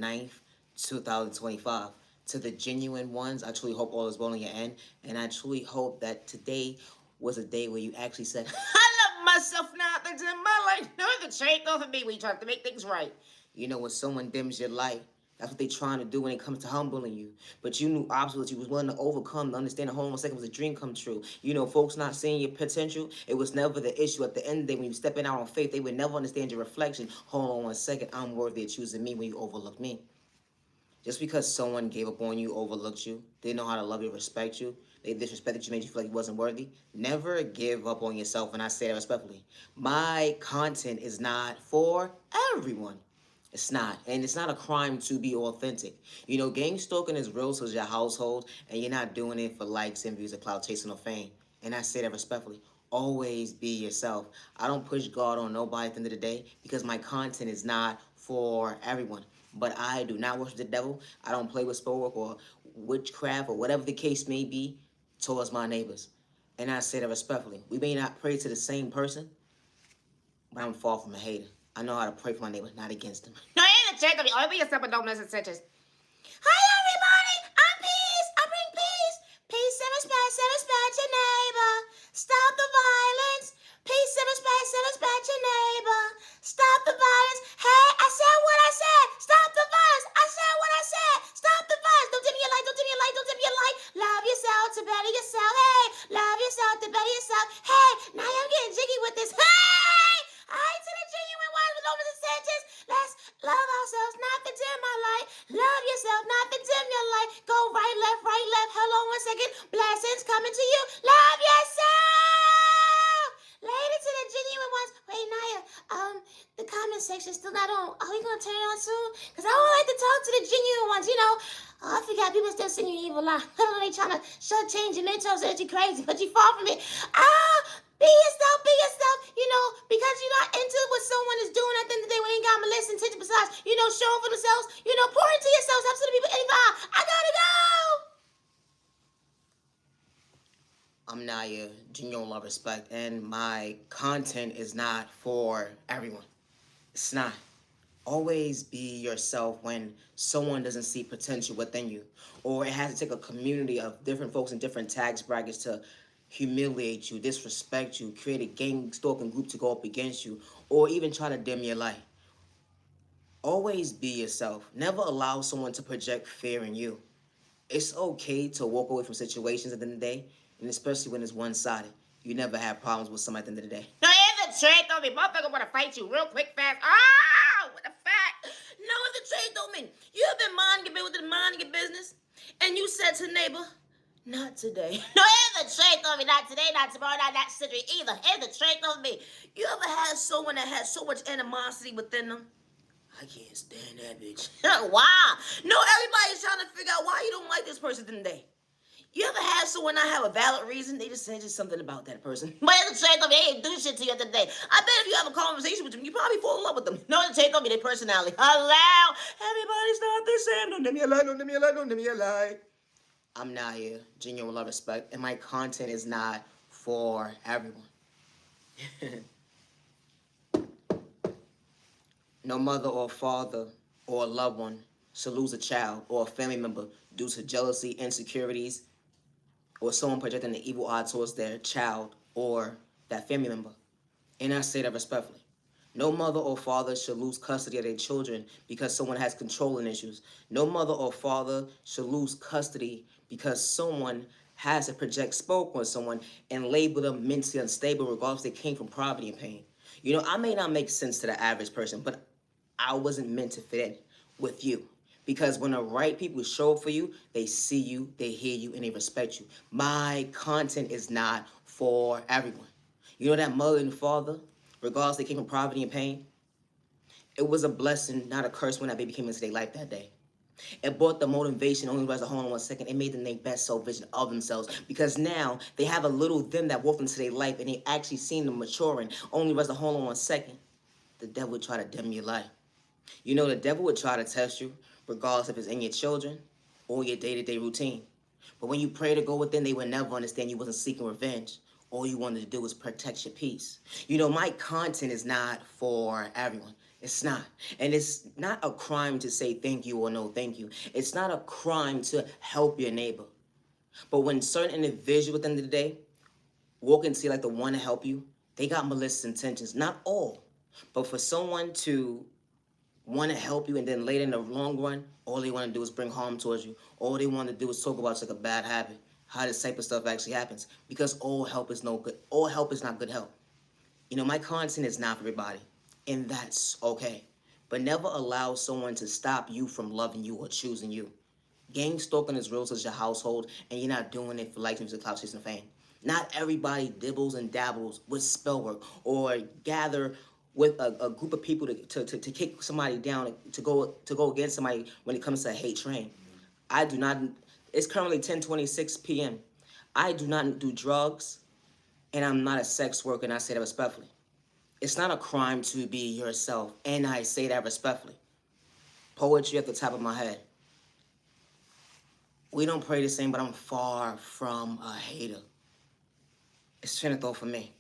9th, 2025. To the genuine ones, I truly hope all is well in your end. And I truly hope that today was a day where you actually said, I love myself now. Things in my life. No, the shade off of me when you try to make things right. You know, when someone dims your light, that's what they trying to do when it comes to humbling you. But you knew obstacles you was willing to overcome to understand the whole 1 second was a dream come true. You know, folks not seeing your potential, it was never the issue. At the end of the day, when you stepping out on faith, they would never understand your reflection. Hold on 1 second, I'm worthy of choosing me when you overlook me. Just because someone gave up on you, overlooked you, didn't know how to love you, respect you, they disrespected you, made you feel like you wasn't worthy, never give up on yourself, and I say that respectfully. My content is not for everyone. It's not. And it's not a crime to be authentic. You know, gang stalking is real to your household, and you're not doing it for likes and views or clout chasing or fame. And I say that respectfully. Always be yourself. I don't push God on nobody at the end of the day because my content is not for everyone. But I do not worship the devil. I don't play with spell work or witchcraft or whatever the case may be towards my neighbors. And I say that respectfully. We may not pray to the same person, but I'm far from a hater. I know how to pray for my neighbor, not against him. No, ain't a check on me. Only be yourself and don't listen to sentence. Hi, everybody. I'm Peace. I bring peace. Peace and respect your neighbor. Stop the violence. Peace and respect your neighbor. Stop the violence. Hey, I said what I said. Stop the violence. I said what I said. Stop the violence. Don't dim your light. Don't dim your light. Don't dim your light. Love yourself to better yourself. Hey, love yourself to better yourself. Hey, now I'm getting jiggy with this. Hey, I to the genuine ones with over the sentence. Let's love ourselves, not to dim my light. Love yourself, not to dim your light. Go right, left, right, left. Hold on 1 second. Blessings coming to you. Love yourself. Later to the genuine ones. Wait, Naya, the comment section still not on. Are we gonna turn it on soon? Because I would like to talk to the genuine ones, you know. Oh, I forgot people still send you evil lie. I don't know they trying to shortchange your mentos that you crazy, but you far from it. Be yourself, you know, because you're not into what someone is doing at the end of the day when they ain't got molesting attention besides, you know, showing for themselves, you know, pour into yourselves, up to the people, I gotta go. I'm Naya, genuine love, respect, and my content is not for everyone. It's not. Always be yourself when someone doesn't see potential within you. Or it has to take a community of different folks in different tax brackets to humiliate you, disrespect you, create a gang stalking group to go up against you, or even try to dim your light. Always be yourself. Never allow someone to project fear in you. It's okay to walk away from situations at the end of the day, and especially when it's one-sided. You never have problems with somebody at the end of the day. No, it's the trade don't mean motherfucker want to fight you real quick, fast. Oh, what a fact. No, it's the trade don't mean. You have been minding your business, minding your business, and you said to the neighbor, not today. No, it's the trade don't mean not today, not tomorrow, not that century either. It's the trade don't mean. You ever had someone that had so much animosity within them? I can't stand that bitch. Why? No, everybody's trying to figure out why you don't like this person today. You ever have someone not have a valid reason? They just said just something about that person. But it's the truth of me, they ain't do shit to you the other day. I bet if you have a conversation with them, you probably fall in love with them. No, the truth of me, their personality. Hello, everybody's not the same. Don't dim your light, don't dim your light, don't dim your light. I'm not here, genuine love, respect, and my content is not for everyone. No mother or father or a loved one should lose a child or a family member due to jealousy, insecurities, or someone projecting an evil eye towards their child or that family member. And I say that respectfully. No mother or father should lose custody of their children because someone has controlling issues. No mother or father should lose custody because someone has to project spoke on someone and label them mentally unstable regardless if they came from poverty and pain. You know, I may not make sense to the average person, but I wasn't meant to fit in with you. Because when the right people show up for you, they see you, they hear you, and they respect you. My content is not for everyone. You know that mother and father, regardless they came from poverty and pain, it was a blessing, not a curse when that baby came into their life that day. It brought the motivation, only rests a hold on 1 second. It made them their best self vision of themselves because now they have a little them that walked into their life and they actually seen them maturing. Only rests a hold on 1 second. The devil would try to dim your life. You know, the devil would try to test you, regardless if it's in your children or your day-to-day routine. But when you pray to go within, they would never understand you wasn't seeking revenge. All you wanted to do was protect your peace. You know, my content is not for everyone. It's not. And it's not a crime to say thank you or no thank you. It's not a crime to help your neighbor. But when certain individuals at the end of the day walk into like the one to help you, they got malicious intentions. Not all. But for someone to want to help you and then later in the long run, all they want to do is bring harm towards you. All they want to do is talk about like a bad habit. How this type of stuff actually happens. Because all help is no good. All help is not good help. You know, my content is not for everybody. And that's okay. But never allow someone to stop you from loving you or choosing you. Gang stalking is real to your household, and you're not doing it for likes, music, clout, chasing, and fame. Not everybody dibbles and dabbles with spell work or gather with a group of people to kick somebody down, to go against somebody when it comes to a hate train. I do not. It's currently 10:26 p.m. I do not do drugs, and I'm not a sex worker, and I say that respectfully. It's not a crime to be yourself, and I say that respectfully. Poetry at the top of my head. We don't pray the same, but I'm far from a hater. It's train of thought for me.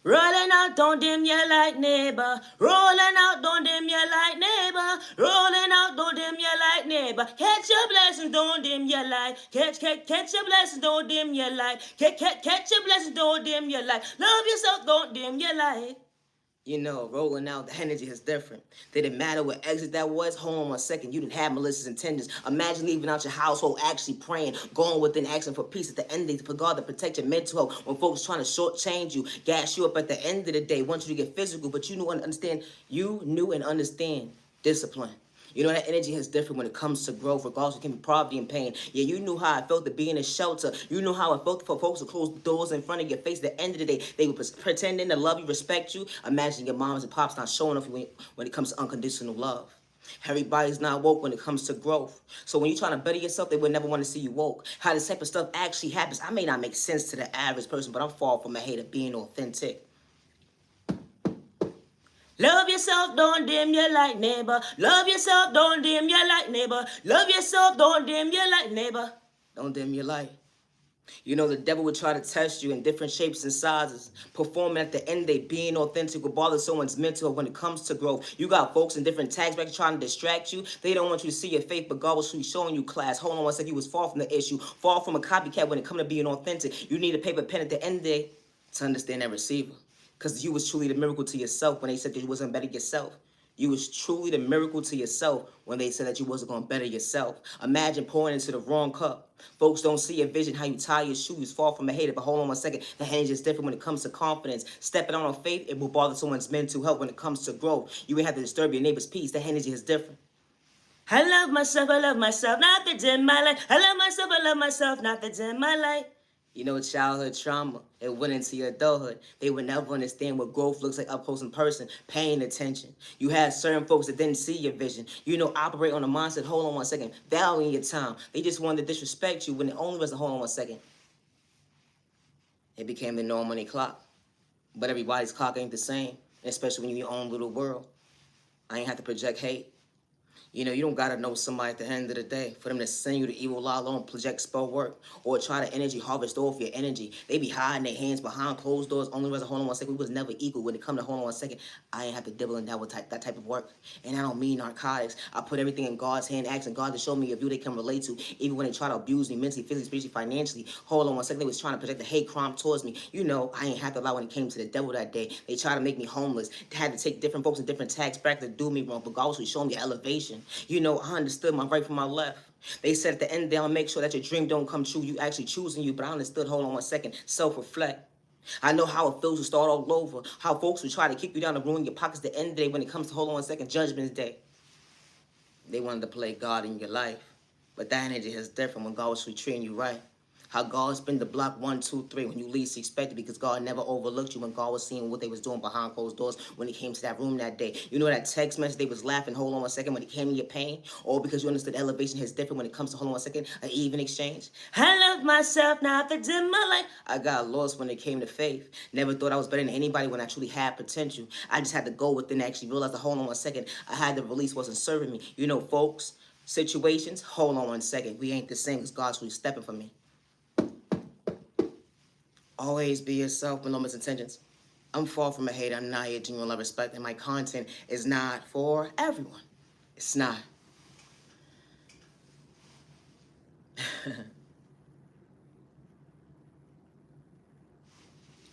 Rolling out, don't dim your light, neighbor. Rolling out, don't dim your light, neighbor. Rolling out, don't dim your light, neighbor. Catch your blessings, don't dim your light. Catch your blessings, don't dim your light. Catch your blessings, don't dim your light. Love yourself, don't dim your light. You know, rolling out, the energy is different. Didn't matter what exit that was. Hold on 1 second. You didn't have malicious intentions. Imagine leaving out your household, actually praying, going within action for peace at the end of the day, for God to protect your mental health. When folks trying to shortchange you, gas you up at the end of the day, want you to get physical, but you knew and understand discipline. You know, that energy is different when it comes to growth, regardless, it can be poverty and pain. Yeah, you knew how it felt to be in a shelter. You knew how it felt for folks to close doors in front of your face. At the end of the day, they were pretending to love you, respect you. Imagine your moms and pops not showing off when it comes to unconditional love. Everybody's not woke when it comes to growth. So when you're trying to better yourself, they would never want to see you woke. How this type of stuff actually happens, I may not make sense to the average person, but I'm far from a hater being authentic. Love yourself, don't dim your light, neighbor. Love yourself, don't dim your light, neighbor. Love yourself, don't dim your light, neighbor. Don't dim your light. You know, the devil would try to test you in different shapes and sizes. Performing at the end, they being authentic will bother someone's mental when it comes to growth. You got folks in different tags back trying to distract you. They don't want you to see your faith, but God was showing you class. Hold on 1 second, you was far from the issue. Far from a copycat when it comes to being authentic. You need a paper pen at the end of the day to understand that receiver. Because you was truly the miracle to yourself when they said that you wasn't better yourself. You was truly the miracle to yourself when they said that you wasn't going to better yourself. Imagine pouring into the wrong cup. Folks don't see your vision, how you tie your shoes, fall from a hater. But hold on 1 second, the energy is different when it comes to confidence. Stepping out on faith, it will bother someone's mental health when it comes to growth. You ain't have to disturb your neighbor's peace. The energy is different. I love myself, not to dim my light. I love myself, not to dim my light. You know, childhood trauma, it went into your adulthood. They would never understand what growth looks like up close in person, paying attention. You had certain folks that didn't see your vision. You know, operate on the mindset, hold on 1 second, valuing your time. They just wanted to disrespect you when it only was a hold on 1 second. It became the norm on their clock. But everybody's clock ain't the same, especially when you're in your own little world. I ain't have to project hate. You know, you don't got to know somebody at the end of the day for them to send you the evil lie alone, project spell work, or try to energy harvest off your energy. They be hiding their hands behind closed doors. Only reason, hold on 1 second, we was never equal. When it come to hold on 1 second, I ain't have to dibble in that with that type of work. And I don't mean narcotics. I put everything in God's hand, asking God to show me a view they can relate to, even when they try to abuse me mentally, physically, spiritually, financially. Hold on 1 second, they was trying to project the hate crime towards me. You know, I ain't have to lie when it came to the devil that day. They tried to make me homeless. They had to take different folks in different tags back to do me wrong, but God was showing me elevation. You know, I understood my right from my left. They said at the end, they'll make sure that your dream don't come true. You actually choosing you, but I understood, hold on 1 second, self-reflect. I know how it feels to start all over, how folks will try to kick you down and ruin your pockets at the end of the day when it comes to, hold on 1 second, judgment day. They wanted to play God in your life, but that energy is different when God was treating you right. How God spin the block 1, 2, 3 when you least expect it, because God never overlooked you when God was seeing what they was doing behind closed doors when he came to that room that day. You know that text message they was laughing, hold on 1 second, when it came in your pain? Or because you understood elevation is different when it comes to, hold on 1 second, an even exchange? I love myself, not the dim my light. I got lost when it came to faith. Never thought I was better than anybody when I truly had potential. I just had to go within and actually realize that, hold on 1 second, I had the release wasn't serving me. You know, folks, situations, hold on 1 second, we ain't the same because God's really stepping for me. Always be yourself with no misintentions. I'm far from a hater. I'm not here genuine love, respect, and my content is not for everyone. It's not.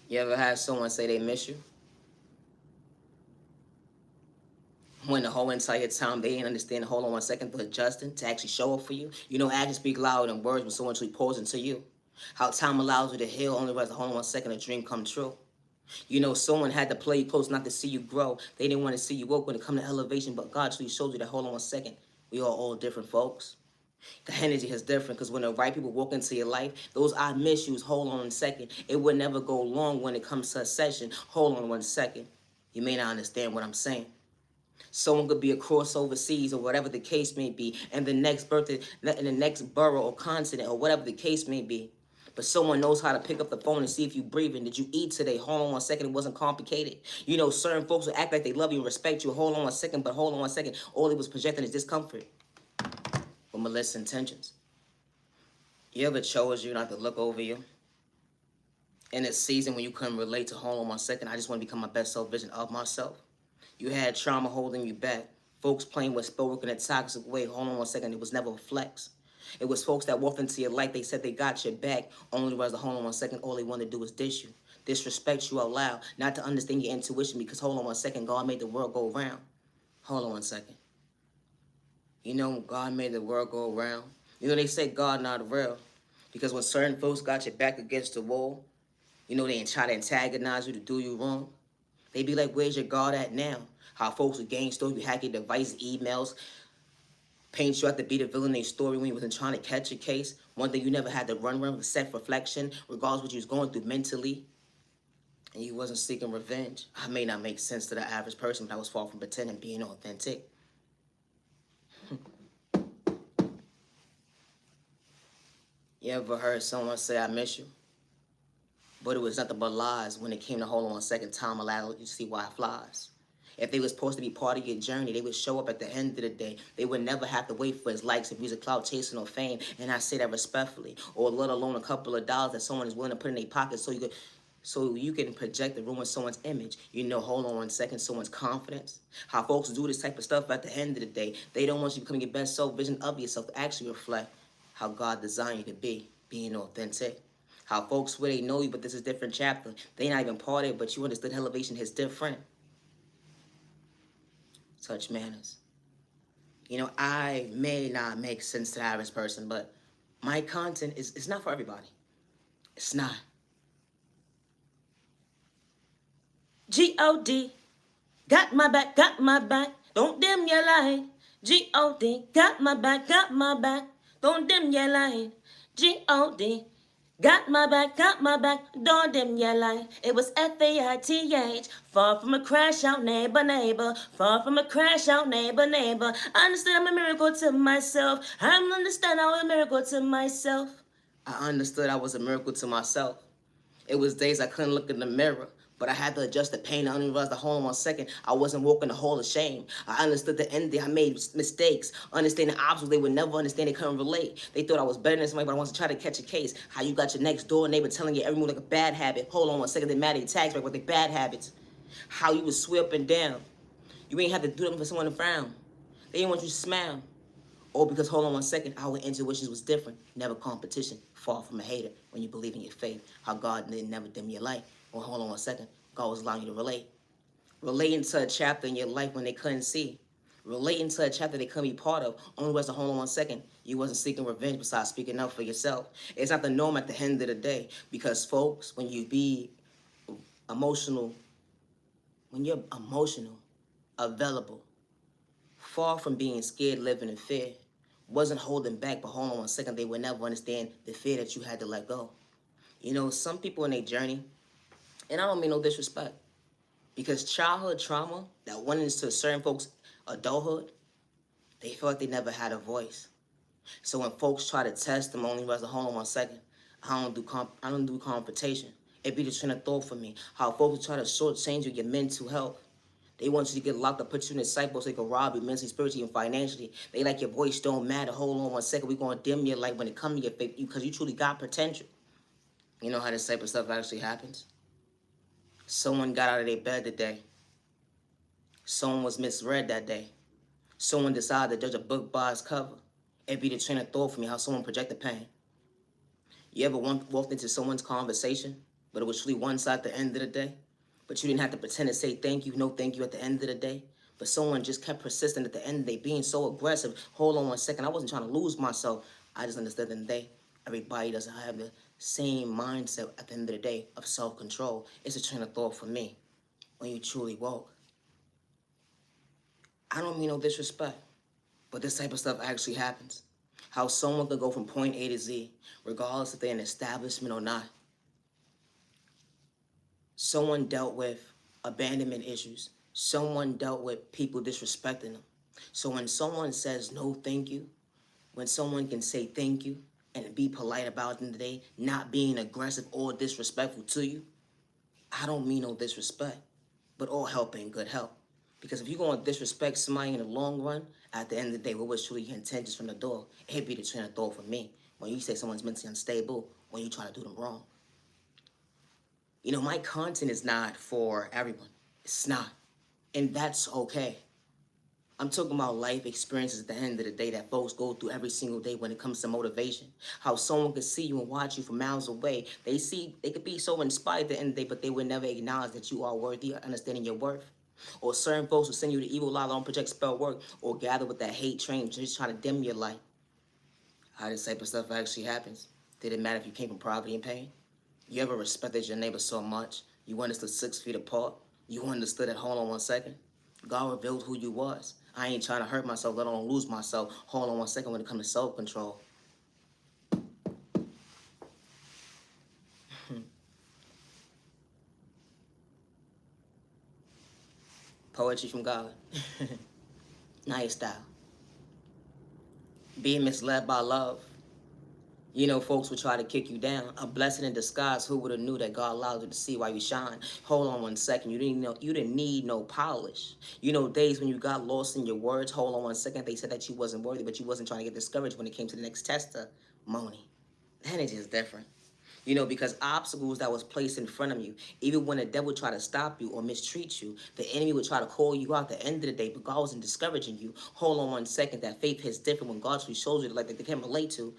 You ever had someone say they miss you? When the whole entire time they didn't understand, hold on 1 second, for adjusting to actually show up for you. You know, actions speak louder than words when someone actually pours into you. How time allows you to heal only as a hold on 1 second, a dream come true. You know, someone had to play you close not to see you grow. They didn't want to see you woke when it come to elevation, but God truly showed you that hold on 1 second. We are all different folks. The energy is different because when the right people walk into your life, those I miss yous, hold on 1 second. It would never go long when it comes to a session. Hold on 1 second. You may not understand what I'm saying. Someone could be across overseas or whatever the case may be, and the next birthday, in the next borough or continent or whatever the case may be. But someone knows how to pick up the phone and see if you breathing. Did you eat today? Hold on 1 second. It wasn't complicated. You know, certain folks will act like they love you and respect you. Hold on 1 second, but hold on 1 second. All it was projecting is discomfort with malicious intentions. You ever chose you not to look over you? In a season when you couldn't relate to hold on 1 second, I just want to become my best self vision of myself. You had trauma holding you back. Folks playing with spoke in a toxic way. Hold on 1 second. It was never a flex. It was folks that walked into your life. They said they got your back. Only was the hold on 1 second. All they wanted to do was dish you. Disrespect you out loud. Not to understand your intuition because hold on 1 second. God made the world go round. Hold on 1 second. You know God made the world go around. You know they say God not real. Because when certain folks got your back against the wall, you know they try to antagonize you to do you wrong. They be like, where's your God at now? How folks would gang store you, hack your device, emails, paint you out to be the villain in their story when you wasn't trying to catch a case. One thing you never had to run with self-reflection, regardless of what you was going through mentally. And you wasn't seeking revenge. I may not make sense to the average person, but I was far from pretending being authentic. You ever heard someone say, I miss you? But it was nothing but lies when it came to hold on 1 second. Time allowed you to see why it flies. If they were supposed to be part of your journey, they would show up at the end of the day. They would never have to wait for his likes, if music, clout, chasing, or fame. And I say that respectfully. Or let alone a couple of dollars that someone is willing to put in their pocket so you can project and ruin someone's image. You know, hold on 1 second, someone's confidence. How folks do this type of stuff at the end of the day. They don't want you becoming your best self vision of yourself to actually reflect how God designed you to be, being authentic. How folks swear they know you, but this is a different chapter. They not even part of it, but you understood elevation is different. Such manners. You know, I may not make sense to the average person, but my content is not for everybody. It's not. G-O-D, got my back, don't dim your light. G-O-D, got my back, don't dim your light. G-O-D, got my back, don't dim your light. It was F-A-I-T-H, far from a crash out, neighbor, far from a crash out, neighbor. I understand I'm a miracle to myself. I understand I'm a miracle to myself. I understood I was a miracle to myself. It was days I couldn't look in the mirror, but I had to adjust the pain. I only realized the hold on 1 second. I wasn't walking the hall of shame. I understood the ending. I made mistakes. Understanding obstacles they would never understand. They couldn't relate. They thought I was better than somebody, but I wanted to try to catch a case. How you got your next door neighbor telling you every move like a bad habit. Hold on 1 second. They mad at your tags back with their bad habits. How you would swear up and down. You ain't have to do them for someone to frown. They didn't want you to smile. Or because, hold on 1 second, our intuitions was different. Never competition. Far from a hater when you believe in your faith. How God didn't never dim your light. Or hold on 1 second, God was allowing you to relate. Relating to a chapter in your life when they couldn't see. Relating to a chapter they couldn't be part of. Only was the hold on 1 second. You wasn't seeking revenge besides speaking up for yourself. It's not the norm at the end of the day. Because folks, when you're emotional, available, far from being scared, living in fear, wasn't holding back, but hold on 1 second, they would never understand the fear that you had to let go. You know, some people in their journey, and I don't mean no disrespect, because childhood trauma that went into certain folks' adulthood, they felt like they never had a voice. So when folks try to test them, only realize, hold on 1 second, I don't do confrontation. It be the train of thought for me. How folks try to shortchange you your mental health. They want you to get locked up, put you in a cycle so they can rob you mentally, spiritually, and financially. They like your voice don't matter. Hold on 1 second. We're going to dim your light when it comes to your faith because you truly got potential. You know how this type of stuff actually happens? Someone got out of their bed today. Someone was misread that day. Someone decided to judge a book by its cover. It'd be the train of thought for me how someone projected pain. You ever walked into someone's conversation, but it was truly one side at the end of the day? But you didn't have to pretend to say thank you, no thank you at the end of the day? But someone just kept persistent at the end of the day, being so aggressive. Hold on one second, I wasn't trying to lose myself. I just understood in the day, everybody doesn't have the same mindset at the end of the day of self-control. It's a train of thought for me when you truly woke. I don't mean no disrespect, but this type of stuff actually happens. How someone could go from point A to Z, regardless if they're an establishment or not. Someone dealt with abandonment issues. Someone dealt with people disrespecting them. So when someone says no thank you, when someone can say thank you and be polite about it in the day, not being aggressive or disrespectful to you, I don't mean no disrespect, but all help ain't good help. Because if you're going to disrespect somebody in the long run, at the end of the day, what was truly your intentions from the door? It'd be the train of thought for me. When you say someone's mentally unstable, when you try to do them wrong. You know, my content is not for everyone. It's not. And that's okay. I'm talking about life experiences at the end of the day that folks go through every single day when it comes to motivation. How someone could see you and watch you from miles away. They could be so inspired at the end of the day, but they would never acknowledge that you are worthy or understanding your worth. Or certain folks will send you the evil lie, don't project spell work, or gather with that hate train just trying to dim your light. How this type of stuff actually happens. Did it matter if you came from poverty and pain? You ever respected your neighbor so much, you understood 6 feet apart? You understood that, hold on one second. God revealed who you was. I ain't trying to hurt myself, let alone lose myself. Hold on one second when it comes to self-control. Poetry from God. Nice style. Being misled by love. You know, folks would try to kick you down. A blessing in disguise. Who would have knew that God allowed you to see while you shine? Hold on one second. You didn't need no polish. You know, days when you got lost in your words. Hold on one second. They said that you wasn't worthy, but you wasn't trying to get discouraged when it came to the next testimony. That is just different. You know, because obstacles that was placed in front of you, even when the devil tried to stop you or mistreat you, the enemy would try to call you out at the end of the day, but God wasn't discouraging you. Hold on one second. That faith hits different when God actually shows you the light that they can relate to.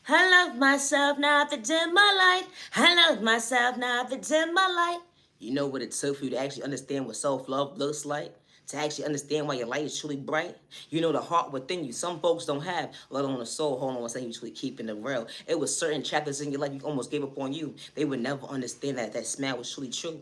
I love myself now to dim my light. I love myself now to dim my light. You know what it took for you to actually understand what self-love looks like? To actually understand why your light is truly bright? You know the heart within you. Some folks don't have, let alone the soul. Hold on one second, you truly keeping it real. It was certain chapters in your life you almost gave up on you. They would never understand that smile was truly true.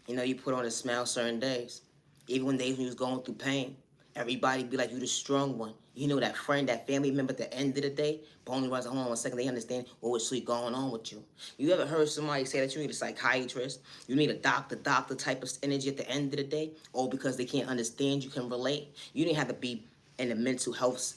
You know, you put on a smile certain days. Even when days when you was going through pain. Everybody be like, you the strong one. You know, that friend, that family member at the end of the day, but only once, hold on one second, they understand what was really going on with you. You ever heard somebody say that you need a psychiatrist, you need a doctor type of energy at the end of the day, or because they can't understand, you can relate? You didn't have to be in the mental health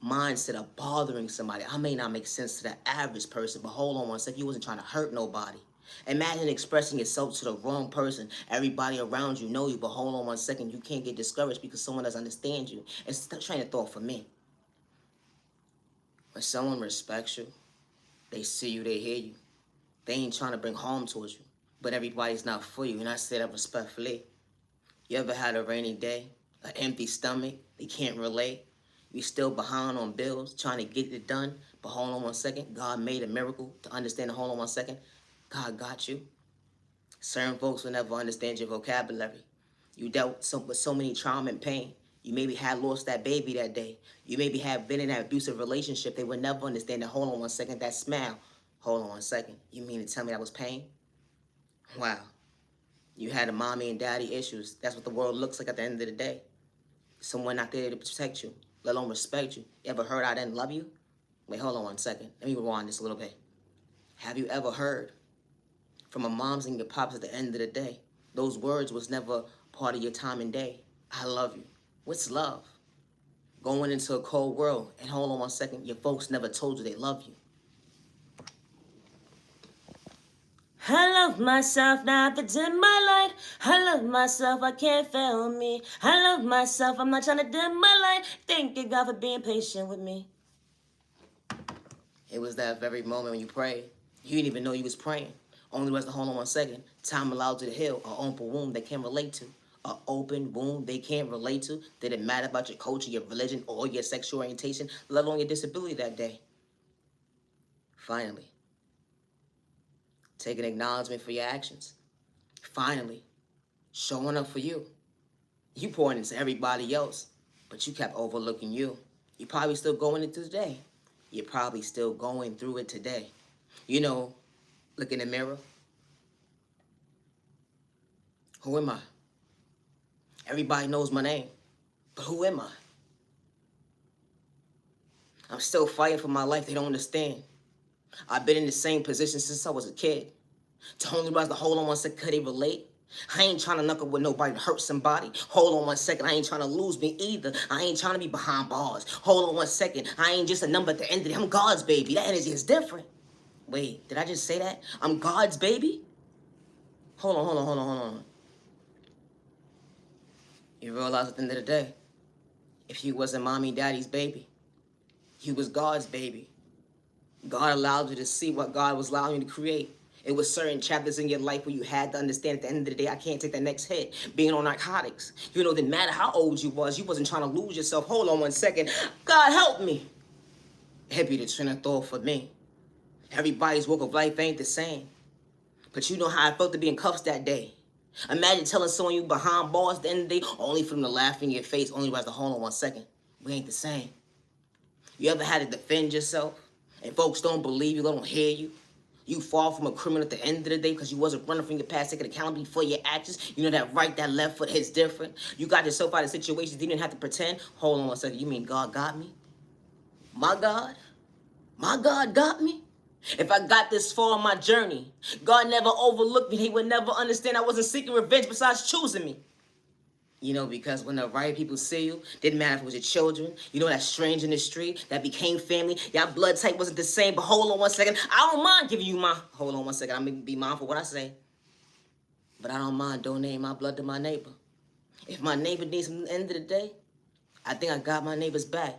mindset of bothering somebody. I may not make sense to the average person, but hold on one second, you wasn't trying to hurt nobody. Imagine expressing yourself to the wrong person. Everybody around you know you, but hold on one second. You can't get discouraged because someone doesn't understand you. It's a train of thought for me. When someone respects you, they see you, they hear you. They ain't trying to bring harm towards you, but everybody's not for you, and I say that respectfully. You ever had a rainy day, an empty stomach, they can't relate? You still behind on bills, trying to get it done, but hold on one second. God made a miracle to understand, hold on one second. God got you. Certain folks will never understand your vocabulary. You dealt with so many trauma and pain. You maybe had lost that baby that day. You maybe had been in that abusive relationship. They would never understand that, hold on one second, that smile. Hold on one second. You mean to tell me that was pain? Wow. You had a mommy and daddy issues. That's what the world looks like at the end of the day. Someone not there to protect you, let alone respect you. You ever heard I didn't love you? Wait, hold on one second. Let me rewind this a little bit. Have you ever heard from a moms and your pops at the end of the day? Those words was never part of your time and day. I love you. What's love? Going into a cold world, and hold on one second, your folks never told you they love you. I love myself now that's in my light. I love myself, I can't fail me. I love myself, I'm not trying to dim my light. Thank you, God, for being patient with me. It was that very moment when you prayed. You didn't even know you was praying. Only rest, hold on 1 second. Time allows you to heal an open wound they can't relate to. An open wound they can't relate to. Didn't matter about your culture, your religion, or your sexual orientation, let alone your disability that day. Finally, take an acknowledgement for your actions. Finally, showing up for you. You pouring into everybody else, but you kept overlooking you. You're probably still going into today. You're probably still going through it today. You know, look in the mirror. Who am I? Everybody knows my name, but who am I? I'm still fighting for my life. They don't understand. I've been in the same position since I was a kid. To only rise to hold on 1 second, could they relate? I ain't trying to knuckle with nobody to hurt somebody. Hold on 1 second, I ain't trying to lose me either. I ain't trying to be behind bars. Hold on 1 second, I ain't just a number at the end of the day. I'm God's baby. That energy is different. Wait, did I just say that? I'm God's baby? Hold on. You realize at the end of the day, if you wasn't mommy, daddy's baby, you was God's baby. God allowed you to see what God was allowing you to create. It was certain chapters in your life where you had to understand at the end of the day, I can't take that next hit. Being on narcotics. You know, didn't matter how old you wasn't trying to lose yourself. Hold on 1 second. God help me. It be the train of thought for me. Everybody's walk of life ain't the same. But you know how I felt to be in cuffs that day. Imagine telling someone you behind bars at the end of the day, only for them to laugh in your face, only rise to hold on 1 second. We ain't the same. You ever had to defend yourself? And folks don't believe you, they don't hear you. You fall from a criminal at the end of the day because you wasn't running from your past, taking accountability for your actions. You know that right, that left foot hits different. You got yourself out of situations you didn't have to pretend. Hold on 1 second. You mean God got me? My God? My God got me? If I got this far on my journey, God never overlooked me. He would never understand I wasn't seeking revenge besides choosing me. You know, because when the right people see you, didn't matter if it was your children, you know, that stranger in the street, that became family, y'all blood type wasn't the same, but hold on 1 second, I don't mind giving you my, hold on 1 second, I'm gonna be mindful of what I say, but I don't mind donating my blood to my neighbor. If my neighbor needs something at the end of the day, I think I got my neighbor's back.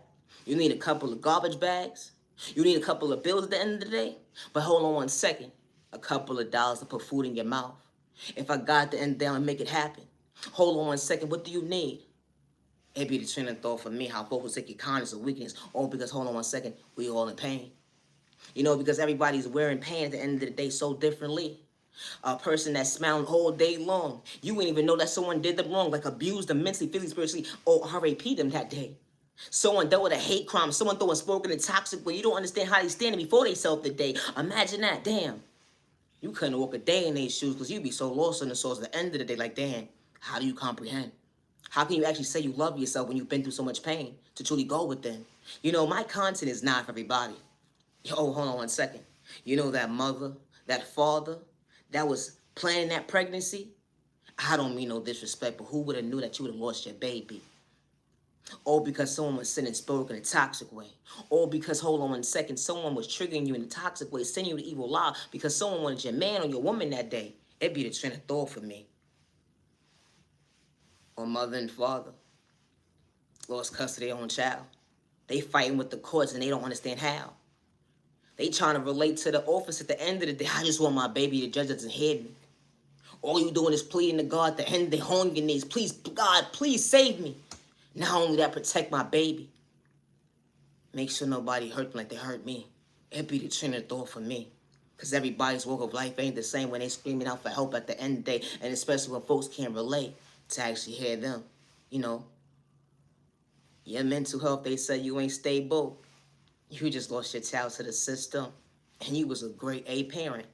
You need a couple of garbage bags, you need a couple of bills at the end of the day, but hold on 1 second, a couple of dollars to put food in your mouth. If I got at the end of the day, I'm gonna make it happen. Hold on 1 second, what do you need? It be the train of thought for me, how folks take your kindness or weakness, all because, hold on 1 second, we all in pain. You know, because everybody's wearing pain at the end of the day so differently. A person that's smiling all day long, you wouldn't even know that someone did them wrong, like abused them mentally, physically, spiritually, or RAP'd them that day. Someone dealt with a hate crime, someone throwing smoke in a toxic way, you don't understand how they standing before they self the day. Imagine that, damn. You couldn't walk a day in their shoes because you'd be so lost in the source at the end of the day, like, damn. How do you comprehend? How can you actually say you love yourself when you've been through so much pain to truly go within? You know, my content is not for everybody. Yo, hold on 1 second. You know that mother, that father, that was planning that pregnancy? I don't mean no disrespect, but who would have knew that you would have lost your baby? All because someone was sitting and spoke in a toxic way. All because, hold on 1 second, someone was triggering you in a toxic way, sending you the evil lie because someone wanted your man or your woman that day. It'd be the train of thought for me. Or mother and father lost custody of their own child. They fighting with the courts and they don't understand how. They trying to relate to the office at the end of the day. I just want my baby. The judge doesn't hear me. All you doing is pleading to God at the end of the day, on your knees. Please, God, please save me. Not only that, protect my baby. Make sure nobody hurt them like they hurt me. It'd be the train of thought for me. Because everybody's walk of life ain't the same when they screaming out for help at the end of the day. And especially when folks can't relate to actually hear them. You know, your mental health, they say you ain't stable. You just lost your child to the system. And you was a great A parent.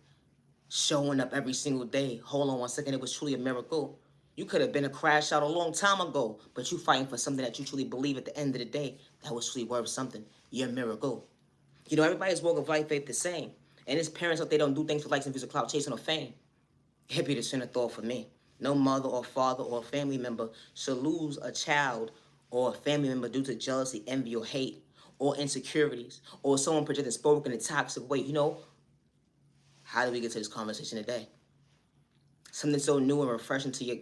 Showing up every single day. Hold on 1 second, it was truly a miracle. You could have been a crash out a long time ago, but you fighting for something that you truly believe at the end of the day that was truly worth something. You're a miracle. You know, everybody's walk of life ain't the same. And his parents, if they don't do things for likes and views or clout chasing or fame, it'd be the center thought for me. No mother or father or family member should lose a child or a family member due to jealousy, envy, or hate, or insecurities, or someone projecting spoken in a toxic way. You know, how did we get to this conversation today? Something so new and refreshing to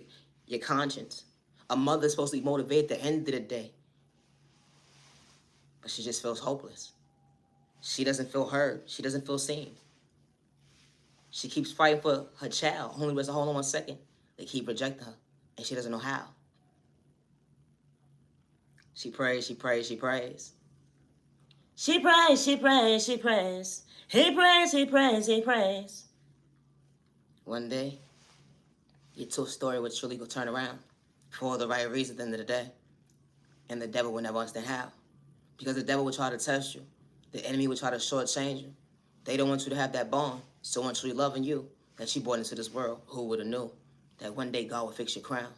your conscience. A mother's supposed to be motivated at the end of the day, but she just feels hopeless. She doesn't feel heard. She doesn't feel seen. She keeps fighting for her child. Only was a hold on 1 second. They keep rejecting her, and she doesn't know how. She prays, she prays, she prays. She prays, she prays, she prays. He prays, he prays, he prays. One day, your two story would truly go turn around for the right reason at the end of the day. And the devil would never understand how. Because the devil would try to test you. The enemy would try to shortchange you. They don't want you to have that bond, someone truly loving you, that you brought into this world. Who would have knew that one day God would fix your crown?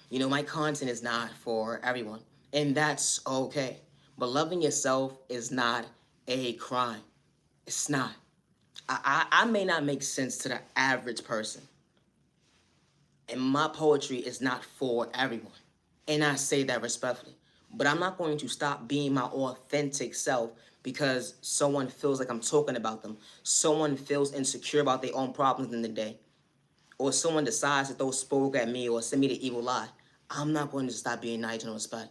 You know, my content is not for everyone, and that's okay. But loving yourself is not a crime. It's not. I may not make sense to the average person. And my poetry is not for everyone. And I say that respectfully. But I'm not going to stop being my authentic self because someone feels like I'm talking about them. Someone feels insecure about their own problems in the day. Or someone decides to throw smoke at me or send me the evil lie. I'm not going to stop being nice and respect.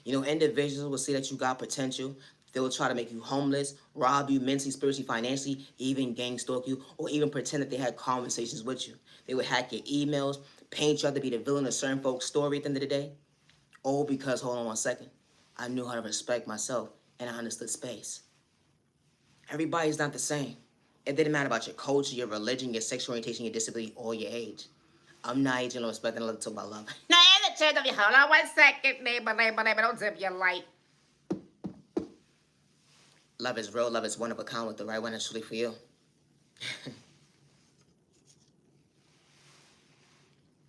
You know, individuals will say that you got potential. They'll try to make you homeless, rob you mentally, spiritually, financially, even gang stalk you, or even pretend that they had conversations with you. They would hack your emails, paint you out to be the villain of certain folks' story at the end of the day. All because, hold on 1 second, I knew how to respect myself and I understood space. Everybody's not the same. It didn't matter about your culture, your religion, your sexual orientation, your disability, or your age. I'm not aging on respect, and I love to talk about love. Now, in the church of your hold on 1 second, neighbor, don't dim your light. Love is real, love is one of a kind with the right one that's truly for you.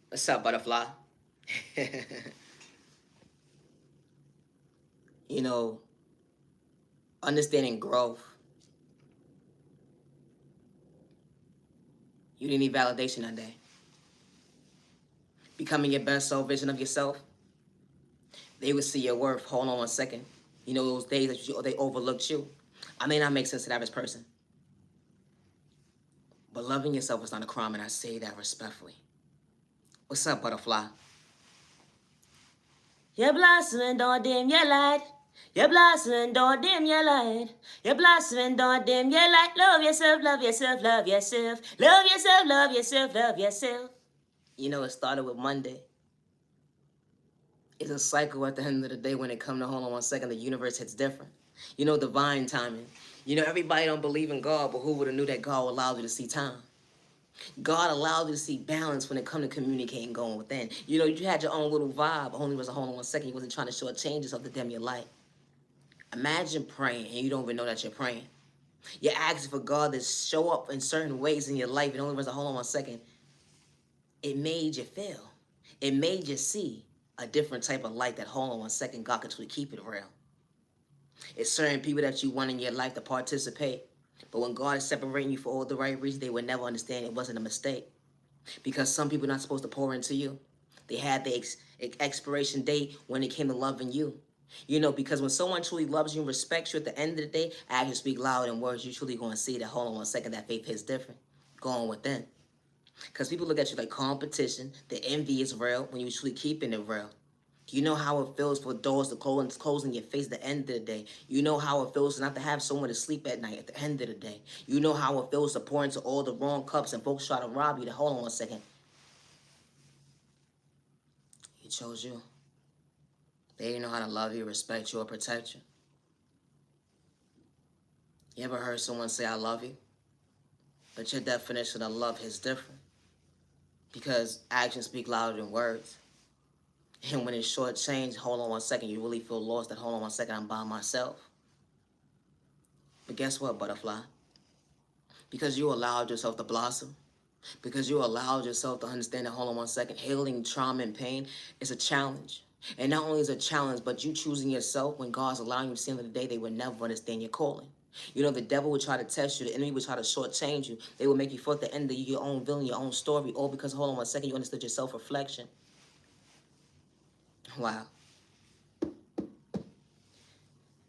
What's up, butterfly? You know, understanding growth. You didn't need validation that day. Becoming your best self vision of yourself. They would see your worth. Hold on 1 second. You know, those days that they overlooked you. I may not make sense to the average person. But loving yourself is not a crime, and I say that respectfully. What's up, butterfly? You're blossoming, don't dim your light. You're blossoming, don't dim your light. You're blossoming, don't dim your light. Love yourself, love yourself, love yourself. Love yourself, love yourself, love yourself. You know, it started with Monday. It's a cycle at the end of the day when it comes to hold on 1 second, the universe hits different. You know, divine timing. You know, everybody don't believe in God, but who would have knew that God allowed you to see time? God allowed you to see balance when it comes to communicating going within. You know, you had your own little vibe. Only was a hold on 1 second. You wasn't trying to shortchange yourself to dim your light. Imagine praying and you don't even know that you're praying. You're asking for God to show up in certain ways in your life. It only was a hold on 1 second. It made you feel. It made you see a different type of light that hold on 1 second. God could truly keep it real. It's certain people that you want in your life to participate. But when God is separating you for all the right reasons, they would never understand it wasn't a mistake. Because some people are not supposed to pour into you. They had the expiration date when it came to loving you. You know, because when someone truly loves you and respects you at the end of the day, actions speak louder than words. You're truly going to see that, hold on 1 second, that faith is different. Going within. Because people look at you like competition. The envy is real when you truly keeping it real. You know how it feels for doors to close in your face at the end of the day. You know how it feels not to have someone to sleep at night at the end of the day. You know how it feels to pour into all the wrong cups and folks try to rob you. To hold on 1 second. He chose you. They didn't know how to love you, respect you, or protect you. You ever heard someone say, I love you? But your definition of love is different. Because actions speak louder than words. And when it's shortchanged, hold on 1 second, you really feel lost. That hold on 1 second, I'm by myself. But guess what, butterfly? Because you allowed yourself to blossom. Because you allowed yourself to understand that hold on 1 second, healing trauma and pain is a challenge. And not only is it a challenge, but you choosing yourself when God's allowing you to see the end of the day, they would never understand your calling. You know, the devil would try to test you. The enemy would try to shortchange you. They would make you feel at the end of your own villain, your own story, all because, hold on 1 second, you understood your self-reflection. Wow.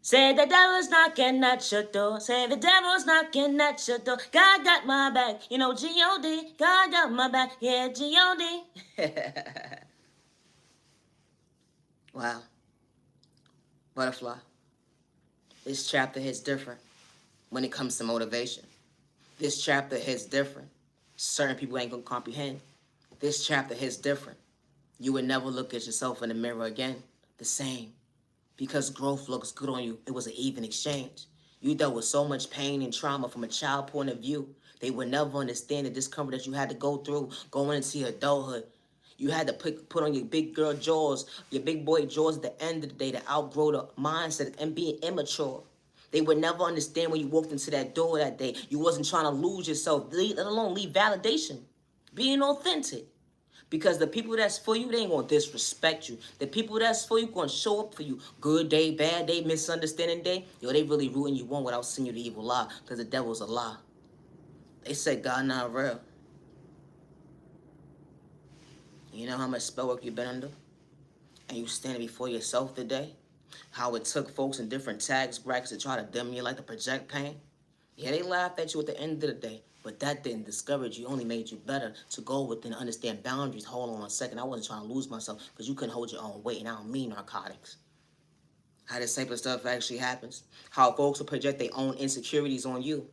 Say the devil's knocking at your door. Say the devil's knocking at your door. God got my back. You know, G-O-D. God got my back. Yeah, G-O-D. Wow. Butterfly. This chapter hits different when it comes to motivation. This chapter hits different Certain people ain't gonna comprehend. This chapter hits different. You would never look at yourself in the mirror again the same. Because growth looks good on you, it was an even exchange. You dealt with so much pain and trauma from a child point of view. They would never understand the discomfort that you had to go through going into your adulthood. You had to put on your big girl jaws, your big boy jaws at the end of the day to outgrow the mindset and being immature. They would never understand when you walked into that door that day. You wasn't trying to lose yourself, let alone leave validation. Being authentic. Because the people that's for you, they ain't gonna disrespect you. The people that's for you gonna show up for you. Good day, bad day, misunderstanding day. Yo, they really rooting you on without seeing you the evil lie. Because the devil's a lie. They said God not real. You know how much spell work you've been under? And you standing before yourself today? How it took folks in different tax brackets to try to dim you like to project pain? Yeah, they laughed at you at the end of the day. But that didn't discourage you, only made you better to go within and understand boundaries. Hold on 1 second. I wasn't trying to lose myself because you couldn't hold your own weight, and I don't mean narcotics. How this type of stuff actually happens. How folks will project their own insecurities on you.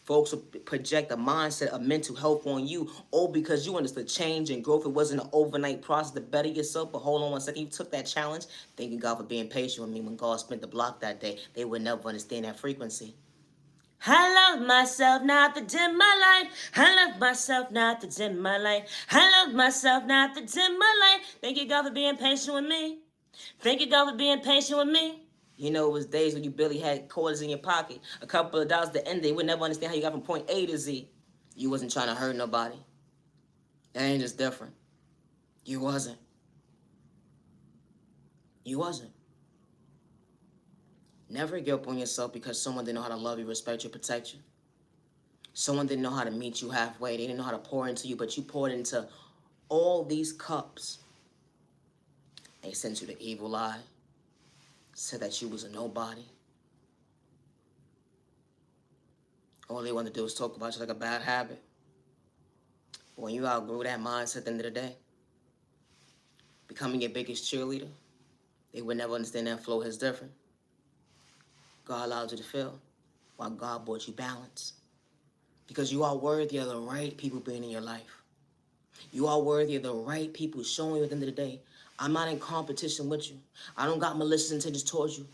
Folks will project a mindset of mental health on you, all because you understood change and growth. It wasn't an overnight process to better yourself, but hold on 1 second. You took that challenge. Thank you, God, for being patient with me when God spent the block that day. They would never understand that frequency. I love myself not to dim my light. I love myself not to dim my light. I love myself not to dim my light. Thank you, God, for being patient with me. Thank you, God, for being patient with me. You know, it was days when you barely had quarters in your pocket. A couple of dollars at the end, they would never understand how you got from point A to Z. You wasn't trying to hurt nobody. That ain't just different. You wasn't. You wasn't. Never give up on yourself because someone didn't know how to love you, respect you, protect you. Someone didn't know how to meet you halfway. They didn't know how to pour into you, but you poured into all these cups. They sent you the evil eye. Said that you was a nobody. All they wanted to do was talk about you like a bad habit. But when you outgrew that mindset at the end of the day, becoming your biggest cheerleader, they would never understand that flow is different. God allowed you to feel, while God brought you balance. Because you are worthy of the right people being in your life. You are worthy of the right people showing you at the end of the day, I'm not in competition with you. I don't got malicious intentions towards you.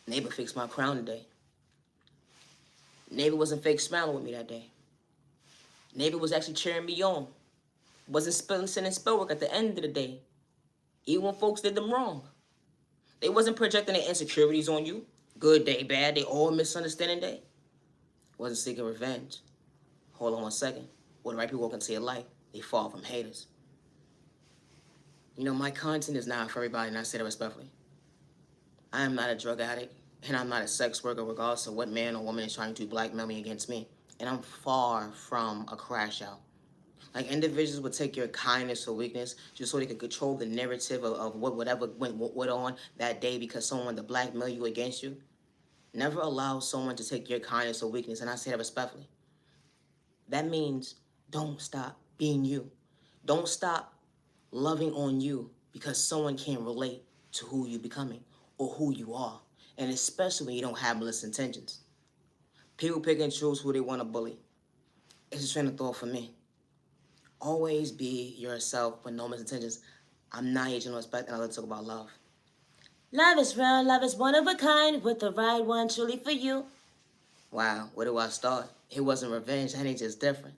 Neighbor fixed my crown today. Neighbor wasn't fake smiling with me that day. Neighbor was actually cheering me on. Wasn't sending spell work at the end of the day. Even when folks did them wrong. They wasn't projecting their insecurities on you. Good day, bad day, all misunderstanding day. Wasn't seeking revenge. Hold on 1 second. When the right people walk into your life, they fall from haters. You know, my content is not for everybody, and I say that respectfully. I am not a drug addict, and I'm not a sex worker, regardless of what man or woman is trying to blackmail me against me. And I'm far from a crash out. Like, individuals would take your kindness or weakness just so they could control the narrative of whatever went on that day because someone wanted to blackmail you against you. Never allow someone to take your kindness or weakness, and I say that respectfully. That means don't stop being you. Don't stop loving on you because someone can't relate to who you're becoming or who you are, and especially when you don't have malicious intentions. People pick and choose who they want to bully. It's a train of thought for me. Always be yourself with no misintentions. I'm not aging respect, and I love to talk about love. Love is real, love is one of a kind, with the right one truly for you. Wow, where do I start? It wasn't revenge, that ain't just different.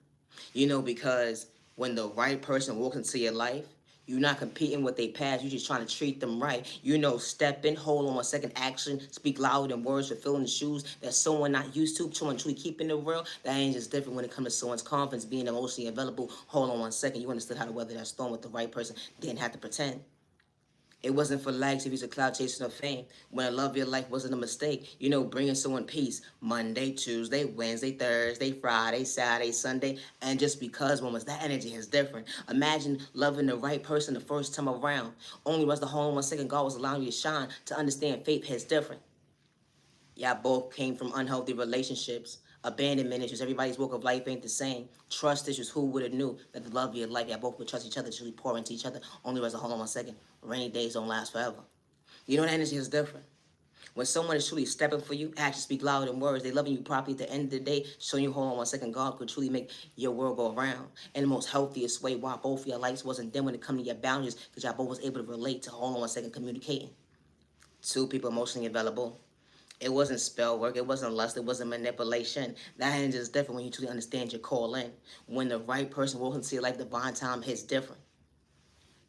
You know, because when the right person walks into your life, you're not competing with their past, you're just trying to treat them right. You know, step in, hold on 1 second, action, speak louder than words, fulfilling the shoes that someone not used to, someone truly keeping the real. That ain't just different when it comes to someone's confidence, being emotionally available. Hold on 1 second, you understood how to weather that storm with the right person, didn't have to pretend. It wasn't for likes if he's a cloud chasing of fame. When a love of your life wasn't a mistake. You know, bringing someone peace. Monday, Tuesday, Wednesday, Thursday, Friday, Saturday, Sunday. And just because one was that energy is different. Imagine loving the right person the first time around. Only was the whole 1 second God was allowing you to shine to understand faith is different. Y'all both came from unhealthy relationships. Abandonment issues. Everybody's walk of life ain't the same. Trust issues. Who would have knew that the love of your life, y'all both would trust each other to really pour into each other. Only rest a hold on 1 second. Rainy days don't last forever. You know, that energy is different. When someone is truly stepping for you, actions speak louder than words. They loving you properly at the end of the day, showing you, hold on one second, God could truly make your world go around in the most healthiest way, while both of your lights wasn't dim when it come to your boundaries, because y'all both was able to relate to, hold on one second, communicating. Two people emotionally available. It wasn't spell work. It wasn't lust. It wasn't manipulation. That hinge is different when you truly understand your call in. When the right person walks into your life, divine time hits different.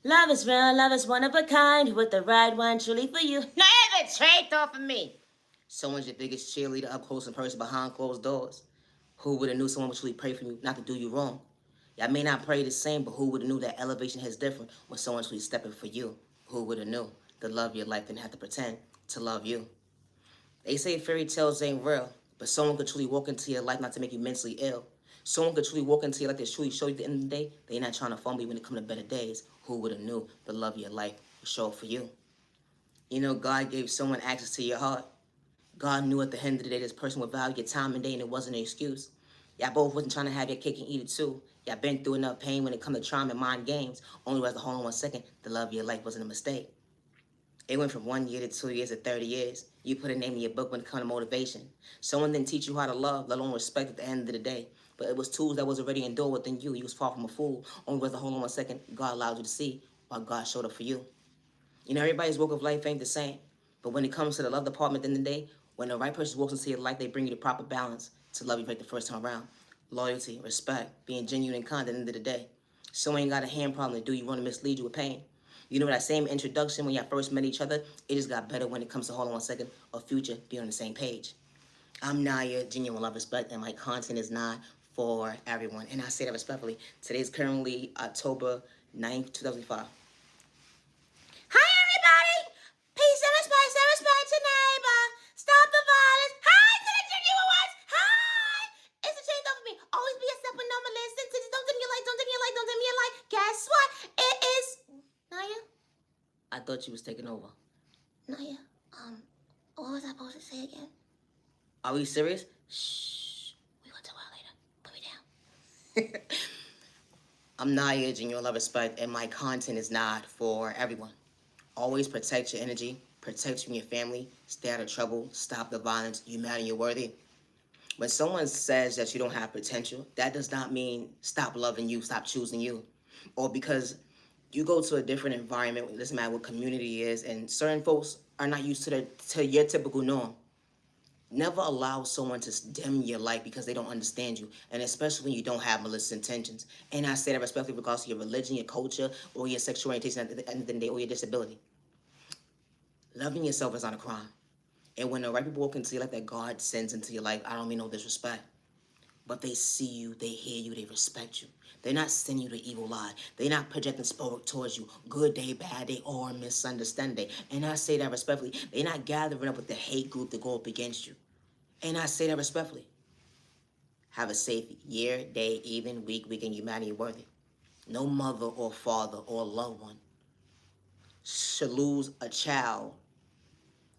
Love is real. Love is one of a kind. With the right one, truly for you. Never trade off of me. Someone's your biggest cheerleader, up close in person, behind closed doors. Who would have knew someone would truly pray for you, not to do you wrong? Y'all may not pray the same, but who would have knew that elevation hits different when someone's truly stepping for you? Who would have knew the love of your life didn't have to pretend to love you? They say fairy tales ain't real, but someone could truly walk into your life not to make you mentally ill. Someone could truly walk into your life that truly show you at the end of the day they're not trying to fumble you when it comes to better days. Who would have knew the love of your life would show up for you? You know, God gave someone access to your heart. God knew at the end of the day this person would value your time and day, and it wasn't an excuse. Y'all both wasn't trying to have your cake and eat it too. Y'all been through enough pain when it comes to trying and mind games. Only was to hold on one second, the love of your life wasn't a mistake. It went from 1 year to 2 years to 30 years. You put a name in your book when it comes to motivation. Someone didn't teach you how to love, let alone respect at the end of the day. But it was tools that was already indoor within you. You was far from a fool. Only was to hold on one second, God allowed you to see while God showed up for you. You know, everybody's walk of life ain't the same. But when it comes to the love department at the end of the day, when the right person walks into your life, they bring you the proper balance to love you right the first time around. Loyalty, respect, being genuine and kind at the end of the day. Someone ain't got a hand problem to do you wrong to mislead you with pain. You know, that same introduction when y'all first met each other, it just got better when it comes to, hold on one second, a future, be on the same page. I'm Naya, genuine love, respect, and my content is not for everyone. And I say that respectfully. Today is currently October 9th, 2005. Hi, everybody. Peace and respect your neighbor. Stop the violence. Hi to the genuine ones. Hi. It's a change over me. Always be yourself and number listen to don't dim your light, don't dim your light, don't dim your light. Guess what? It is Naya. I thought you was taking over. Naya, what was I supposed to say again? Are we serious? Shh. We will talk about later. Put me down. I'm Naya, genuine love, respect, and my content is not for everyone. Always protect your energy, protect you and your family, stay out of trouble, stop the violence, you matter, you're worthy. When someone says that you don't have potential, that does not mean stop loving you, stop choosing you. Or because you go to a different environment, it doesn't matter what community it is, and certain folks are not used to your typical norm. Never allow someone to dim your light because they don't understand you, and especially when you don't have malicious intentions. And I say that respectfully regardless of your religion, your culture, or your sexual orientation at the end of the day, or your disability. Loving yourself is not a crime. And when the right people walk into your life that God sends into your life, I don't mean no disrespect, but they see you, they hear you, they respect you. They're not sending you the evil lie. They're not projecting sport towards you. Good day, bad day, or misunderstanding. And I say that respectfully. They're not gathering up with the hate group to go up against you. And I say that respectfully. Have a safe year, day, even, week, weekend, humanity worthy. No mother or father or loved one should lose a child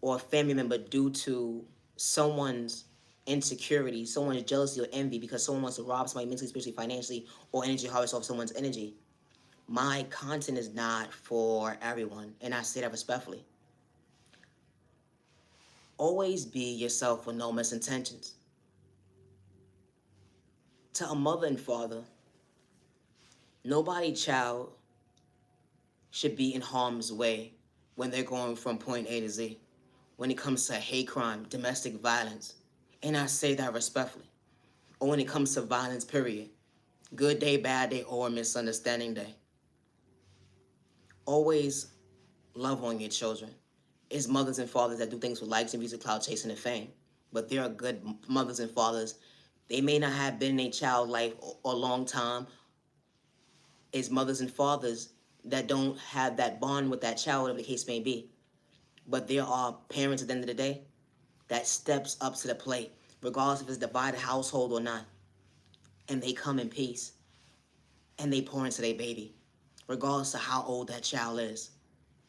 or a family member due to someone's insecurity, someone's jealousy or envy because someone wants to rob somebody mentally, spiritually, financially, or energy harvest off someone's energy. My content is not for everyone, and I say that respectfully. Always be yourself with no misintentions. To a mother and father, nobody child should be in harm's way when they're going from point A to Z. When it comes to hate crime, domestic violence, and I say that respectfully. Or when it comes to violence, period. Good day, bad day, or misunderstanding day. Always love on your children. It's mothers and fathers that do things for likes and views, clout chasing and fame. But there are good mothers and fathers. They may not have been in a child life or a long time. It's mothers and fathers that don't have that bond with that child, whatever the case may be. But there are parents at the end of the day that steps up to the plate, regardless if it's a divided household or not. And they come in peace. And they pour into their baby, regardless of how old that child is.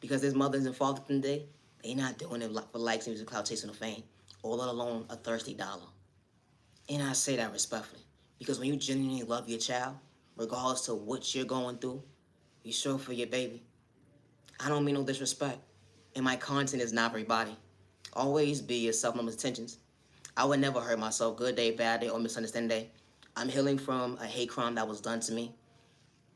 Because there's mothers and fathers in the day, they're not doing it for likes and music, clout chasing or fame, or let alone a thirsty dollar. And I say that respectfully. Because when you genuinely love your child, regardless of what you're going through, you show for your baby. I don't mean no disrespect. And my content is not for everybody. Always be yourself, no intentions. I would never hurt myself, good day, bad day, or misunderstanding day. I'm healing from a hate crime that was done to me.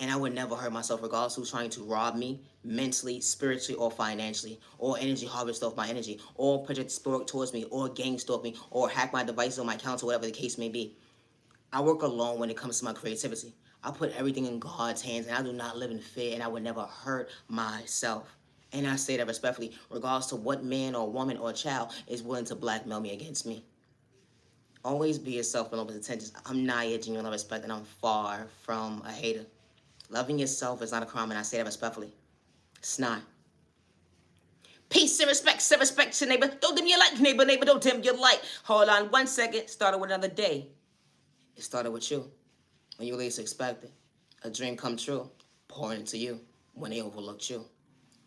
And I would never hurt myself regardless who's trying to rob me mentally, spiritually, or financially, or energy harvest off my energy, or project spirit towards me, or gang stalk me, or hack my devices on my account, or whatever the case may be. I work alone when it comes to my creativity. I put everything in God's hands, and I do not live in fear, and I would never hurt myself. And I say that respectfully, regardless to what man or woman or child is willing to blackmail me against me. Always be yourself and open intentions. I'm Naya, genuine respect, and I'm far from a hater. Loving yourself is not a crime, and I say that respectfully. It's not. Peace and respect to neighbor. Don't dim your light, neighbor, don't dim your light. Hold on 1 second. Started with another day. It started with you. When you least expect it. A dream come true. Pouring into you when they overlooked you.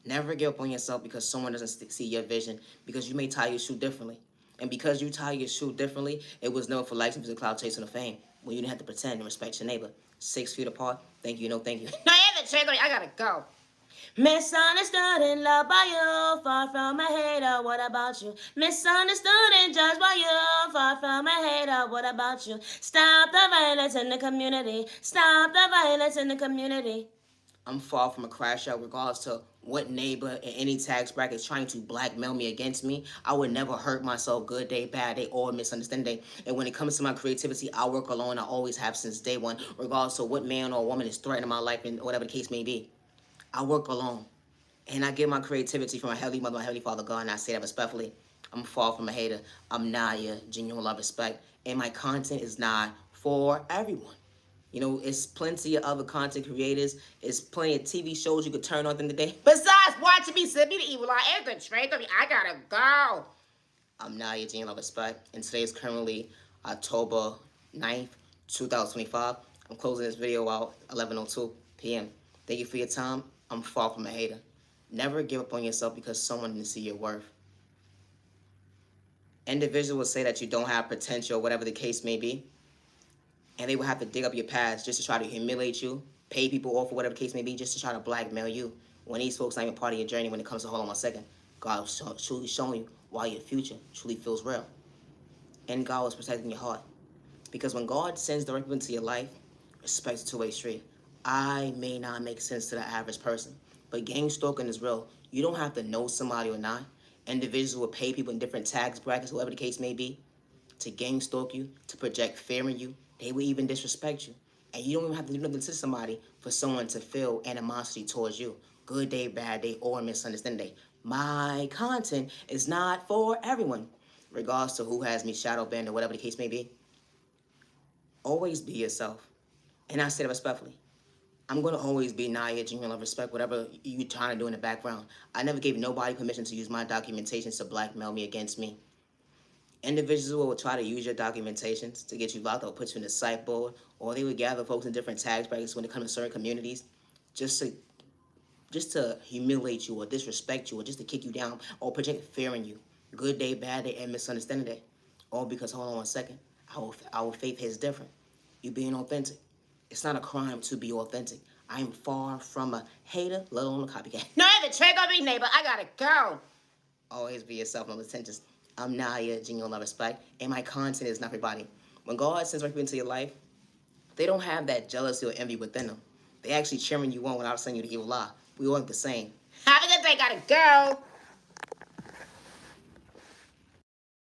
Never give up on yourself because someone doesn't see your vision. Because you may tie your shoe differently. And because you tie your shoe differently, it was known for likes and cloud chasing the fame. When you didn't have to pretend and respect your neighbor. 6 feet apart. Thank you, no thank you. No, I gotta go. Misunderstood and loved by you, far from a hater, what about you? Misunderstood and judged by you, far from a hater, what about you? Stop the violence in the community, stop the violence in the community. I'm far from a crash out regardless to what neighbor in any tax bracket is trying to blackmail me against me. I would never hurt myself, good day, bad day, or misunderstanding day. And when it comes to my creativity, I work alone. I always have since day one, regardless of what man or woman is threatening my life and whatever the case may be. I work alone. And I get my creativity from my Heavenly Mother, my Heavenly Father God, and I say that respectfully. I'm far from a hater. I'm Naya, genuine love, respect. And my content is not for everyone. You know, it's plenty of other content creators. It's plenty of TV shows you could turn on in the day. Besides watching me send me the evil eye and the trade of me, I gotta go. I'm Naya, genuine love, respect. And today is currently October 9th, 2025. I'm closing this video out 11:02 p.m. Thank you for your time. I'm far from a hater. Never give up on yourself because someone didn't see your worth. Individuals will say that you don't have potential, whatever the case may be. And they will have to dig up your past just to try to humiliate you, pay people off or whatever the case may be, just to try to blackmail you. When these folks aren't even part of your journey when it comes to, hold on 1 second, God is truly showing you why your future truly feels real. And God was protecting your heart. Because when God sends the right people into your life, respect is a two-way street. I may not make sense to the average person, but gang stalking is real. You don't have to know somebody or not. Individuals will pay people in different tax brackets, whatever the case may be, to gang stalk you, to project fear in you. They will even disrespect you. And you don't even have to do nothing to somebody for someone to feel animosity towards you. Good day, bad day, or misunderstanding day. My content is not for everyone, regardless to who has me shadow banned or whatever the case may be. Always be yourself. And I say that respectfully. I'm going to always be Naya, genuine love, respect, whatever you're trying to do in the background. I never gave nobody permission to use my documentations to blackmail me against me. Individuals will try to use your documentations to get you locked up, put you in the psych board, or they would gather folks in different tax brackets when it comes to certain communities just to humiliate you or disrespect you or just to kick you down or project fear in you. Good day, bad day, and misunderstanding day. All because, hold on 1 second, our faith is different. You being authentic. It's not a crime to be authentic. I am far from a hater, let alone a copycat. No, the trick on me, neighbor. I gotta go. Always be yourself, no intentions. I'm Naya, genuine love, respect, and my content is not for everybody. When God sends right people into your life, they don't have that jealousy or envy within them. They actually cheering you on without saying you the evil lie. We all the same. Have a good day, gotta go.